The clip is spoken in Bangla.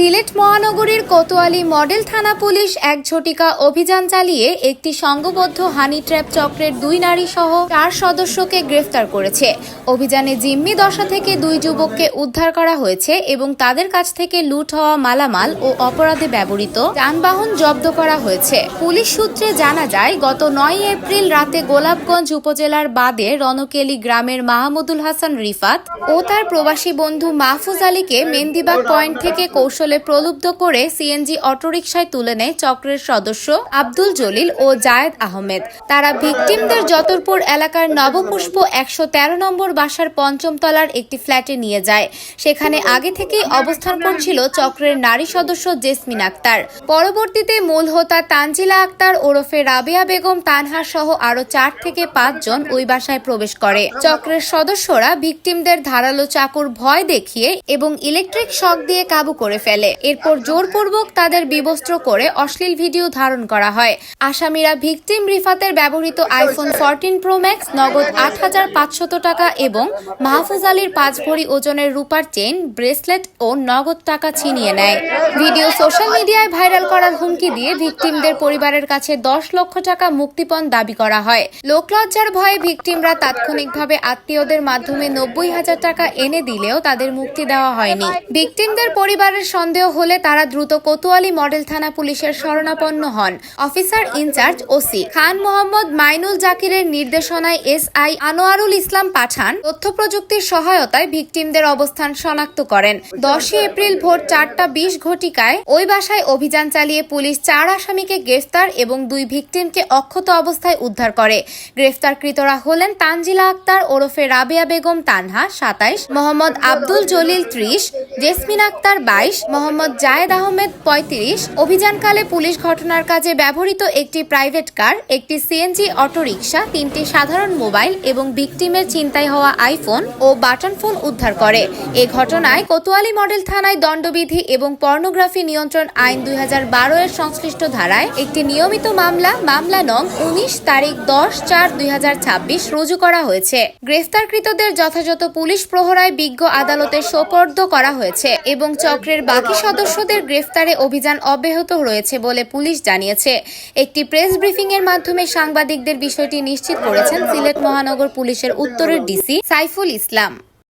সিলেট মহানগরীর কোতোয়ালি মডেল থানা পুলিশ এক ঝটিকা অভিযান চালিয়ে একটি সংঘবদ্ধ হানি ট্র্যাপ চক্রের 2 নারী সহ 4 সদস্যকে গ্রেফতার করেছে। অভিযানে জিম্মি দশা থেকে 2 যুবককে উদ্ধার করা হয়েছে এবং তাদের কাছ থেকে লুট হওয়া মালামাল ও অপরাধে ব্যবহৃত যানবাহন জব্দ করা হয়েছে। পুলিশ সূত্রে জানা যায়, গত 9 এপ্রিল রাতে গোলাপগঞ্জ উপজেলার বাদে রনকেলি গ্রামের মাহমুদুল হাসান রিফাত ও তার প্রবাসী বন্ধু মাহফুজ আলীকে মেন্দিবাগ পয়েন্ট থেকে কৌশলে প্রলুব্ধ করে সিএনজি অটোরিকশায় তুলে নেয় চক্রের সদস্য আব্দুল জলিল ও জায়েদ আহমেদ। তারা ভিকটিমদের যতরপুর এলাকার নবপুষ্প 113 নম্বর বাসার 5ম তলার একটি ফ্ল্যাটে নিয়ে যায়। সেখানে আগে থেকেই অবস্থান করছিল চক্রের নারী সদস্য জেসমিন আক্তার। পরবর্তীতে মূল হোতা তানজিলা আক্তার ওরফে রাবেয়া বেগম তানহা সহ আরো 4 থেকে 5 জন ওই বাসায় প্রবেশ করে। চক্রের সদস্যরা ভিকটিমদের ধারালো চাকুর ভয় দেখিয়ে এবং ইলেকট্রিক শক দিয়ে কাবু করে ফেলে। এরপর জোরপূর্বক তাদের বিবস্ত্র করে অশ্লীল ভিডিও ধারণ করা হয়। আসামিরা ভিকটিম রিফাতের ব্যবহৃত আইফোন 14 প্রো ম্যাক্স, নগদ 8,500 টাকা এবং মাহফুজ আলীর 5 ভরি ওজনের রূপার চেইন, ব্রেসলেট ও নগদ টাকা ছিনিয়ে নেয়। ভিডিও সোশ্যাল মিডিয়ায় ভাইরাল করার হুমকি দিয়ে ভিকটিমদের পরিবারের কাছে 10 লক্ষ টাকা মুক্তিপণ দাবি করা হয়। লোকলজ্জার ভয়ে ভিকটিমরা তাৎক্ষণিকভাবে আত্মীয়দের মাধ্যমে 90,000 টাকা এনে দিলেও তাদের মুক্তি দেওয়া হয়নি। ভিকটিমদের পরিবারের সন্দেহ হলে তারা দ্রুত কোতোয়ালি মডেল থানা পুলিশের শরণাপন্ন হন। Officer in charge OC Khan Mohammad Mainul জাকিরের নির্দেশনায় এসআই আনোয়ারুল ইসলাম পাঠান তথ্য প্রযুক্তির সহায়তায় ভিকটিমদের অবস্থান শনাক্ত করেন। 10 এপ্রিল ভোর 4:20 ঘটিকায় ওই বাসায় অভিযান চালিয়ে পুলিশ 4 আসামিকে গ্রেফতার এবং 2 ভিকটিমকে অক্ষত অবস্থায় উদ্ধার করে। গ্রেফতারকৃতরা হলেন তানজিলা আক্তার ওরফে রাবেয়া বেগম তানহা 27, মোহাম্মদ আব্দুল জলিল 30, জেসমিন আক্তার 22, মোহাম্মদ জায়েদ আহমেদ 35। অভিযানকালে পুলিশ ঘটনার কাজে ব্যবহৃত একটি প্রাইভেট কার, একটি সিএনজি অটোরিকশা, 3টি সাধারণ মোবাইল এবং ভিকটিমের ছিনতাই হওয়া আইফোন ও বাটন ফোন উদ্ধার করে। এ ঘটনায় কোতোয়ালি মডেল থানায় দণ্ডবিধি এবং পর্নোগ্রাফি নিয়ন্ত্রণ আইন 2012 এর সংশ্লিষ্ট ধারায় একটি নিয়মিত মামলা নং 19 তারিখ 10/4/2026 রুজু করা হয়েছে। গ্রেফতারকৃতদের যথাযথ পুলিশ প্রহরায় বিজ্ঞ আদালতে সোপর্দ করা হয়েছে এবং চক্রের বাকি সদস্যদের গ্রেফতারে অভিযান অব্যাহত রয়েছে বলে পুলিশ জানিয়েছে। একটি প্রেস ব্রিফিং এর মাধ্যমে সাংবাদিকদের বিষয়টি নিশ্চিত করেছেন সিলেট মহানগর পুলিশের উত্তরের ডিসি সাইফুল ইসলাম।